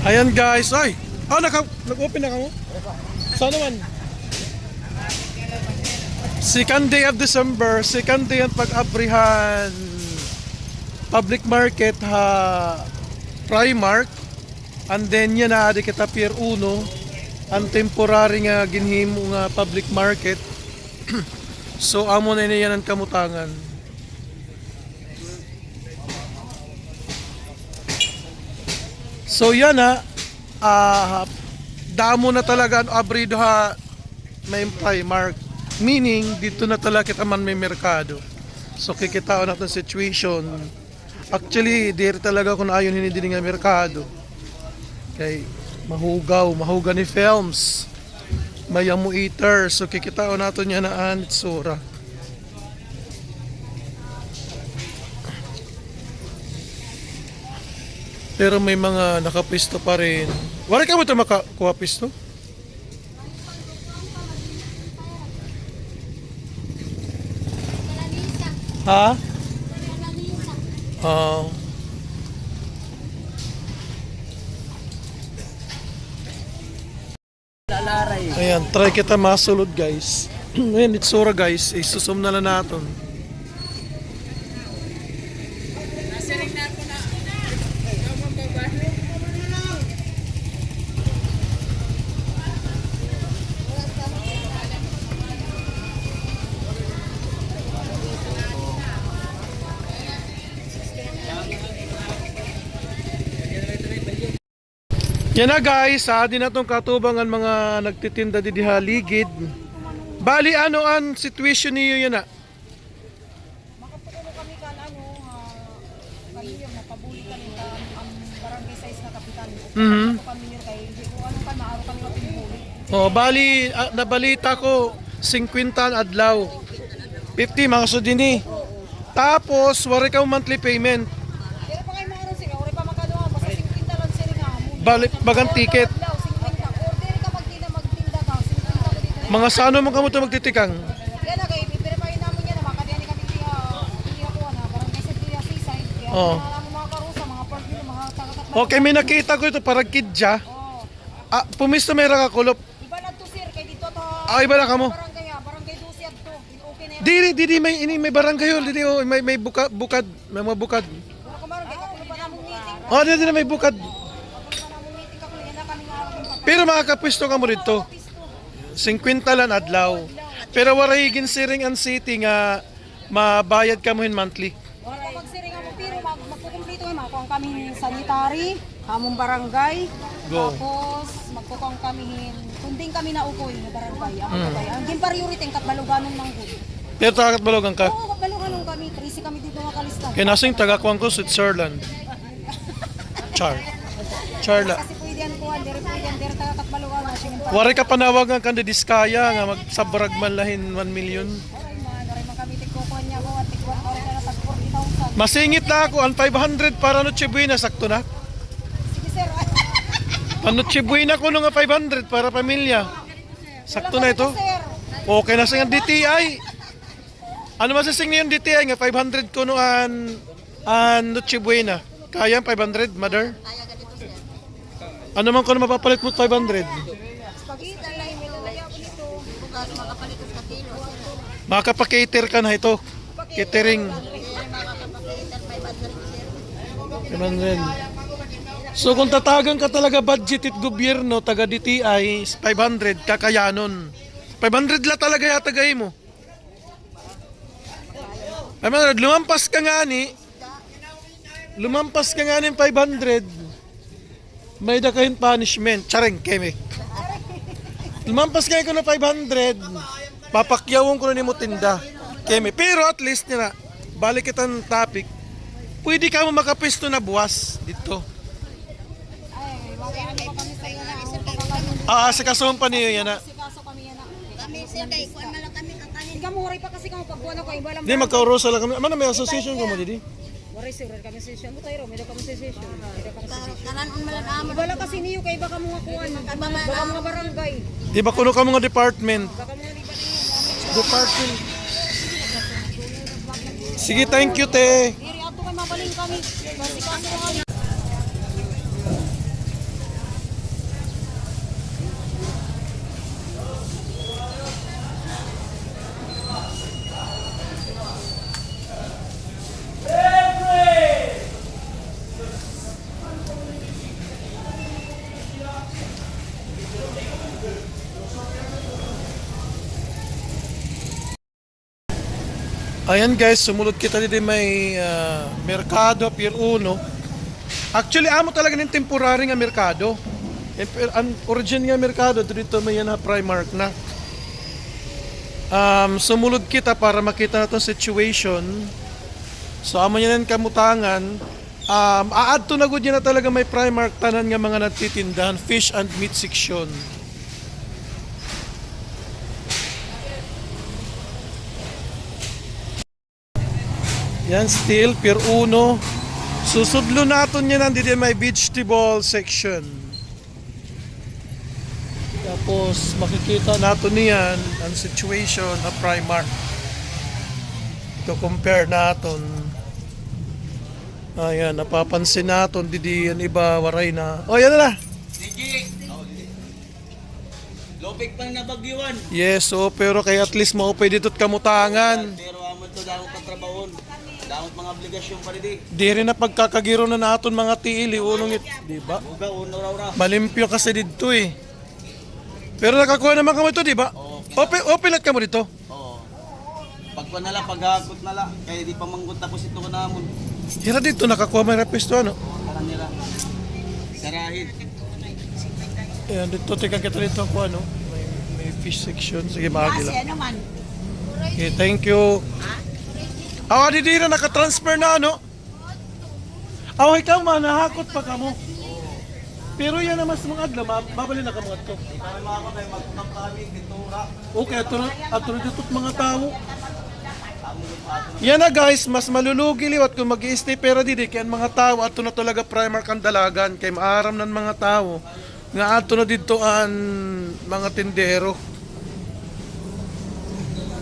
Ayan guys, ay! Nag-open na ka mo? Saan naman? Second day of December, second day ang pag-abrihan public market ha Primark. And then yan na di kita Pier 1 ang temporary nga ginhimo nga public market. So amo na yan ang kamutangan. So yan na damo na talaga ang abrido ha may Primark. Meaning dito na talaga kita man may merkado. So kikitaon natin situation. Actually, dito talaga kung ayon hindi din nga merkado. Kay mahugaw ni films. Mayamu eater. So kikitaon natin yan na anitsura. Pero may mga nakapisto pa rin. Wala ka mo ito makakuha pisto? Ha? Ayan, try kita masulod guys. Ayan, itsura guys. Isusum na lang natin. Yan na guys, din na itong katubangan mga nagtitinda di haligid. Bali ano ang situation niyo yan na? Makapukulo kami kan kami yung napabuli kami ang barangay size na kapitan. Kami yung kay ano kan maaro kami mapinhuli. Oh, bali nabalita ko 50 adlaw. 50 mga sudini. Tapos wari ka monthly payment. Pero pa kay maaro sila, ore pa makaduha basta 50 lang sila nga. Bali bagang ticket. Order ka magtinda ka 50 dito. Mga sano mo kamo to magtitikang? Yan na kay pero namin yan makadiyan kami diha ko na barangay sa diha seaside. Oh. Mga karusa, mga park nila, mga taga-taga. Okay, may nakita ko ito parang kidja. Oh. Pumisto may rakakulop. Iba lang to sir kay dito to. Iba lang kamo. Barangay Dusiad to. Okay na. Di may barangay hol, di may bukad, may mga bukad. Wala ko barangay ka pa namong meeting. Oh, di na may bukad. Pa namong meeting ka kuya na kami nga Pero makakapwisto ka mo dito. 50 lang adlaw. Pero waray ginsiring ang city nga mabayad ka mo hin monthly. Wala magsiring mo pero magkukumpleto mo kung kami sanitary, among barangay. Go. Tapos magkukong kami kunding kami na ukoy na barangay. Ang priority ang katbaluganon ng good. Pero takat balogan ka. Oo, katbaluganon kami. 13 kami dito makalista. Kaya nasing taga-kuwang ko Switzerland. Charla. Kasi pwede yan kuhan, dere taga katbaluganon. Waray ka panawag nga kanda diskaya nga magsabrag man lahin 1 million. Aray man kami tigkukuhan niya ko at tigkuhan ka rin na tag 40,000. Masingit na ako ang 500 para Noche Buena sakto na. Sige sir. Noche Buena ko nga 500 para pamilya. Sakto na ito. Sir. Okay na sa DTI. Ano masasing niyo yung DTI nga 500 ko no an Noche Buena. Kaya 500, mother? Kaya ganito sir. Ano man ko na mapapalit mo 500? Spaghetti, may lalagyan ko nito. Bukas makapalit sa kilo. Makapakater ka na ito. Catering. 500. So kung tatagan ka talaga budgeted gobyerno taga DTI 500 kakayanon. 500 la talaga yata gay mo. 500 lumampas ka nga ni. Lumampas ka nga ni 500. May dakahin punishment. Chareng keme. Lumampas ka ko na 500. Papakyawon ko na ni mo tinda. Keme. Pero at least nila balik kitang topic. Pwede ka mo makapisto na buwas dito. Ay, wala ano pa kami sa iyo na. Sa kasuhan pa niyo yan na. Kaso kami yan na. Kami sir kay kuan man lang kami kakanin. Hindi ka muray pa kasi kamo pagbuano ko iba lang. Hindi magkaurosa lang kami. Ano may association ko mo didi? Muray sir kami session mo tayo, may kami session. Kanan on malan amo. Iba lang kasi niyo kay baka mga kuan, baka mga barangay. Di ba kuno ka mga department? Baka mga iba Department. Sige, thank you te. Diri ato kay mabaling kami. Kasi kaso kami. Ayan guys, sumunod kita dito may Mercado Pier 1. Actually, amo talaga ng temporary nga merkado. Ang origin nga merkado dito may yan na Primark na. Sumulod kita para makita na itong situation. So amo yan kamutangan. Aad to na good na talaga may Primark tanan nga mga nagtitindahan, fish and meat section. Yan still Pier 1. Susudlo natin yan nandito may vegetable section. Tapos makikita natin niyan ang situation na Primark. Ito compare natin. Ayan, napapansin natin didi yan iba waray na. Oh, yan na. Sige. Lopik pang nabagyuan. Yes, so pero kay at least maupay dito't kamutangan. Pero amon to dahon katrabahon. Dahon mga obligasyon pa rin. Di rin na pagkakagiro na naton mga tiili unong di ba? Uga uno raw. Malimpyo kasi dito eh. Pero nakakuha naman kamo ito, di ba? Open lang kamo dito. Oo. Pagpa nala paghakot nala kay di pa manggut tapos ito ko namon. Hira dito nakakuha may repisto ano. Karan nila. Sarahin. Ayan, dito tika kita dito ako ano. May fish section. Sige, bahagi lang. naman. Okay, thank you. Di na nakatransfer na ano. Ikaw man, nahakot pa kamo. Pero yan naman sa mga adla, babali na kamo ato. Kami mga ko kay magtang kami bitura. Okay, ato na dito't mga tao. Yan na guys, mas malulugi liwat kung mag-i-stay pera didi kaya ang mga tao ato na talaga Primark ang dalagan kay maaram ng mga tao nga ato na dito ang mga tindero.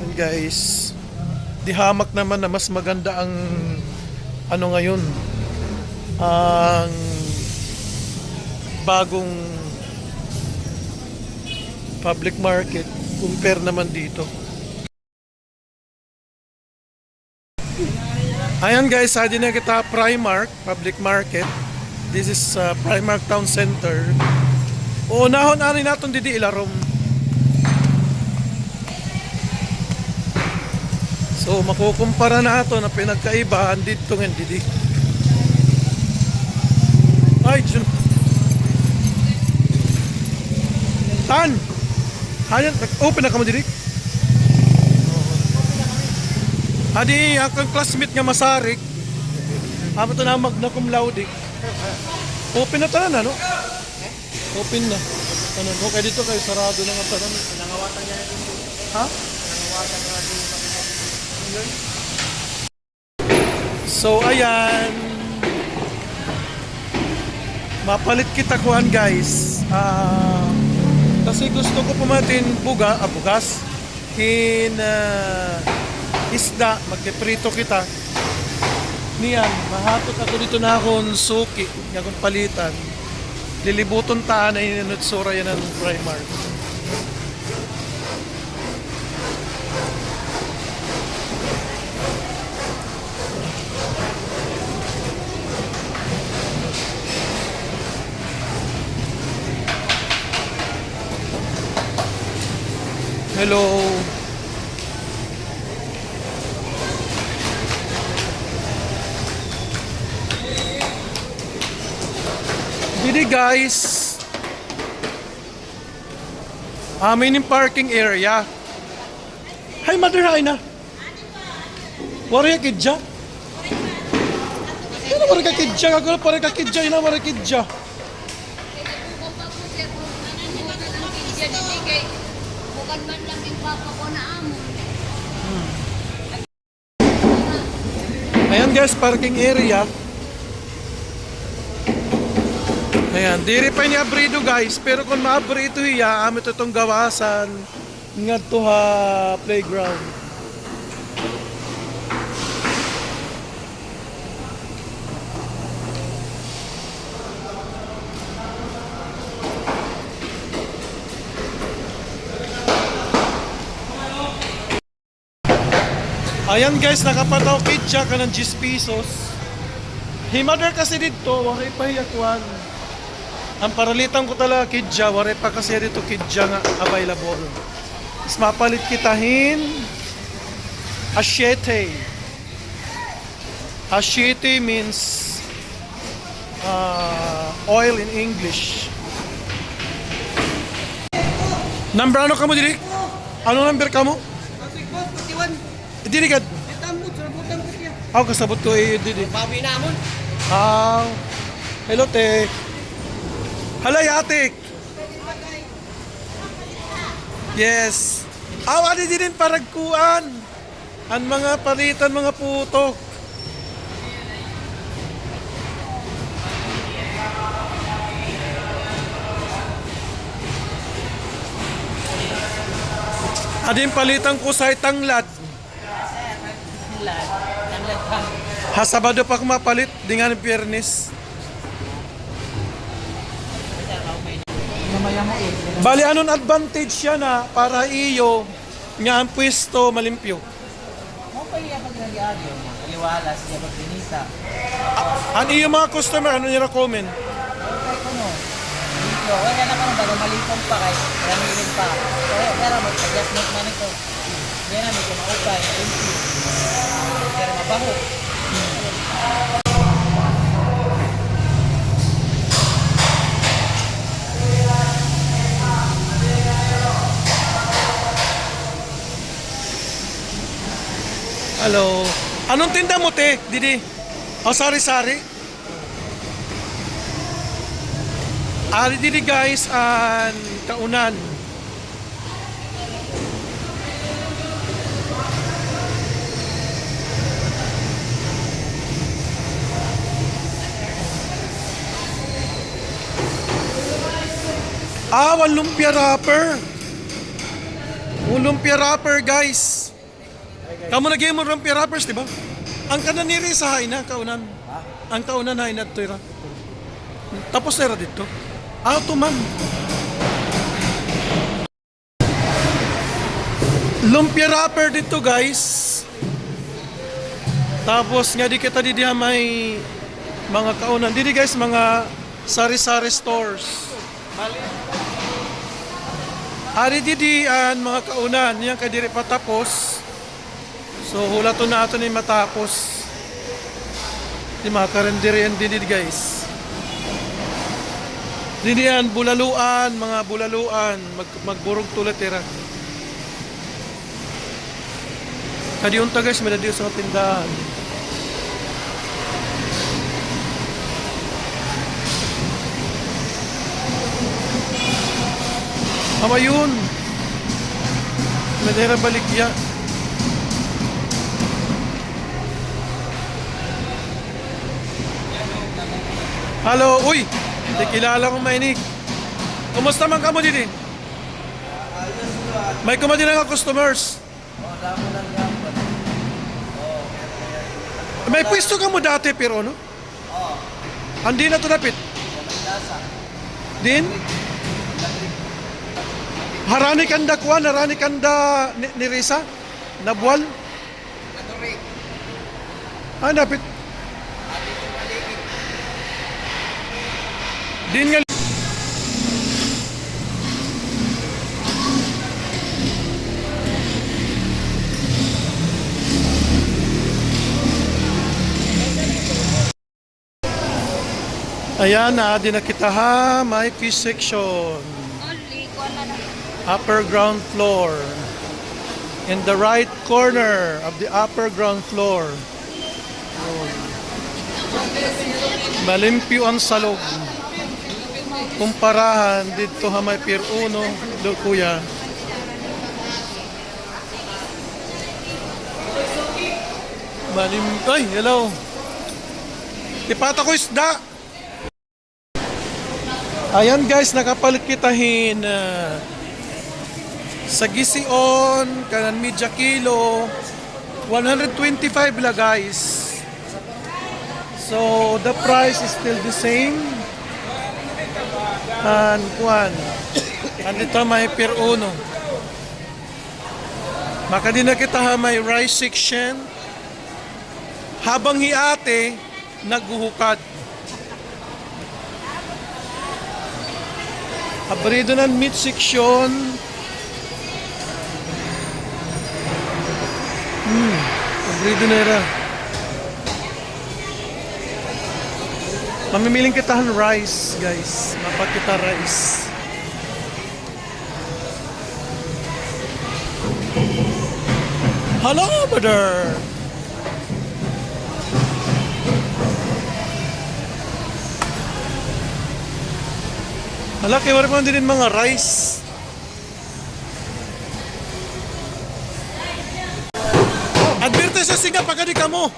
And guys, dihamak naman na mas maganda ang ano ngayon ang bagong public market compare naman dito. Ayan guys, hindi na kita Primark public market. This is Primark Town Center. Unahon ani naton didi ilarom. So makukumpara na ato na pinagkaiba dito ng didi. Ay, Tan! Ayan, open na ka mo didi? Adi, akong classmate nga masarik. Ito na magna cum laude. Open na tanan, ano? Open na. Ano, okay dito kayo, sarado na nga tanan. Nangawatan niya rin. Ha? Nangawatan niya rin. So, ayan. Mapalit kita kuhan, guys. Kasi gusto ko pumatin bugas. Isda, magpiprito kita. Niyan, mahatot ako dito na akong suki, akong palitan. Lilibuton taan na inutsura yan ng Primark. Hello. Didi guys, amin yung parking area. Hi mother, hi na. Wari ka kidja? Ano wari ka kidja? Ako pare ka kidja, ina wari kidja. Bukan man lang yung papa ko na amo. Ayan guys, parking area. Ayan, diri pa ni abrido guys, pero kung maabri ito hiya, amit itong gawasan nga to ha playground. Ayan guys, nakapataw kitcha ka ng 10 pesos. Himader kasi dito, waray pa hiyakuan. Ang paralitan ko talaga kidja, waray pa kasi dito kidja nga available. Is mapalit kitahin asyete. Asyete means oil in English. Number ano ka mo, Diri? Ano number ka mo? Diri ka? Ako kasabot ko Diri. Babi namon. Hello, te. Halay, atik. Yes. Ani din paragkuan. Ang mga palitan, mga putok. Adin palitan ko sa tanglad. Ha, Sabado pa ko mapalit, di nga ng Piernes. Bali, anong advantage siya na para iyo nga ang pwesto malimpyo? Mo pa iya pag nagyado, aliwalas siya pag binita. Ang iyo mga customer, ano nila comment? Okay ko no. Dito, wala na karon bago malipong pa kay ramilin pa. Pero mo adjustment man ito. Yan na medyo maupay, empty. Pero mabaho. Hello. Anong tinda mo, te? Didi? Sari-sari? Didi guys, ang kaunan. Lumpia wrapper. Lumpia wrapper, guys. Kamu na game mo lumpia wrappers, di ba? Ang kanan ni Risa hay na kaunan. Ang kaunan hay na tira. Tapos na dito. Tuman. Lumpia wrapper dito, guys. Tapos nga di kita di diha may mga kaunan. Didi guys, mga sari-sari stores. Ari didi ang mga kaunan. Yan kay diri patapos. So hula to na ato ni matapos. Di makarendiri yan didi guys. Didi yan bulaluan, mga bulaluan. Magburog tulat tira. Kadiunta guys, may nadiyo sa tindahan. Yun. Madera baligya. Hello, uy! Hindi kilala ko mainik. Kumusta man ka mo dito? May kumadi na nga customers. May pwesto ka mo dati pero no? Hindi na to dapit. Din? Harani kanda kuan, harani kanda ni Risa? Nabual? Dapit. Din nga. Ayan na, di na kita ha, may fish section. Only, wala na. Upper ground floor. In the right corner of the upper ground floor. Malimpyo ang salog. Kumparahan dito ha may Pier 1 do kuya. Ay, hello. Ipata ko isda. Ayan guys, nakapalit kitahin sa gision, kanan media kilo, 125 la guys. So the price is still the same. And kuan. Andito may Pier 1. Maka din na kita ha may rice section. Habang hiate, naghuhukad. Abrido ng meat section. Abrido na ira. Mamimiling kita ng rice, guys. Mapat kita rice. Hello, brother! Hala, kaya wala pa din mga rice. Adverte sa singa pagkadi ka mo.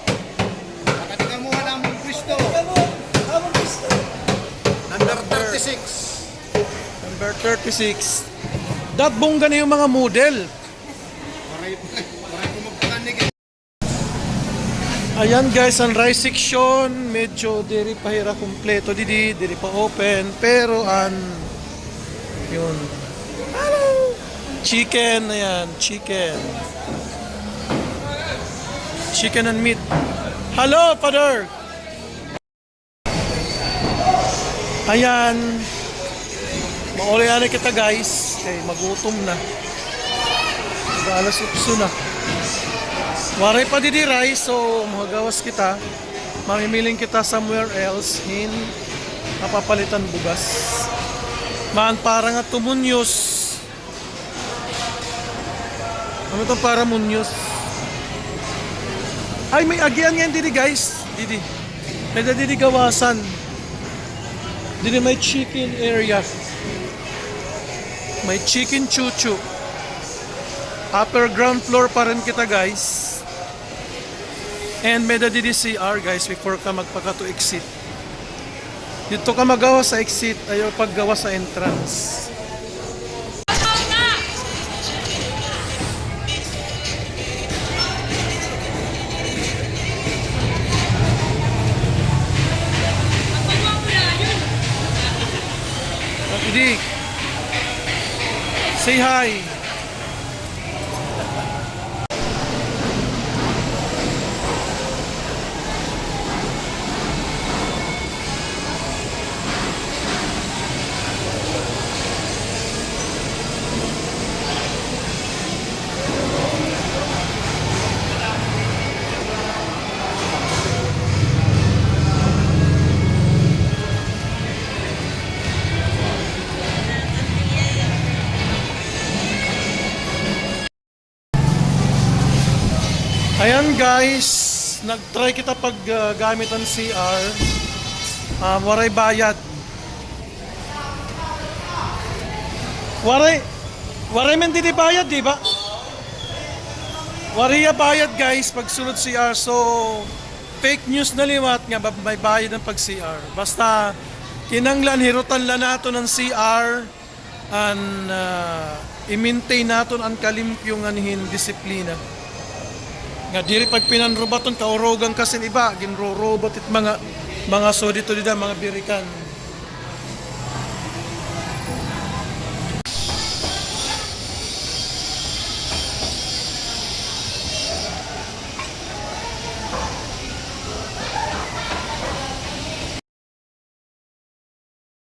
Katikamuhan ang Kristo. Number 36. Number 36. Datbong na yung mga model. Maray kumagpanig. Ayan guys, ang rice section, medyo diri pa hira kompleto diri pa open, pero yun. Hello! Chicken, ayan, chicken. Chicken and meat. Hello, Father! Ayan. Mauli kita guys, kay magutom na. Alas 8 na. Waray pa didi rice, so mahagawas kita. Mamimiling kita somewhere else in napapalitan bugas. Maan para nga tumunyos. Ano to para munyos? Ay, may agian yan didi guys. Didi. May didi gawasan. Didi may chicken area. May chicken chuchu. Upper ground floor pa rin kita guys. And may didi CR guys before ka magpaka to exit. Dito ka magawa sa exit, ayaw paggawa sa entrance. Didi, say hi. Ayan guys, nag-try kita pag gamit ang CR. Waray bayad. Waray men di bayad, di ba? Waray bayad guys pag sulod CR. So, fake news na liwat nga may bayad ng pag CR. Basta, kinanglan, hirutan lang nato ng CR and i-maintain nato ang kalimpyong anihin disiplina. Nga diri pag pinanrubaton kaurogang kasin iba ginrorobot it mga so dito mga birikan.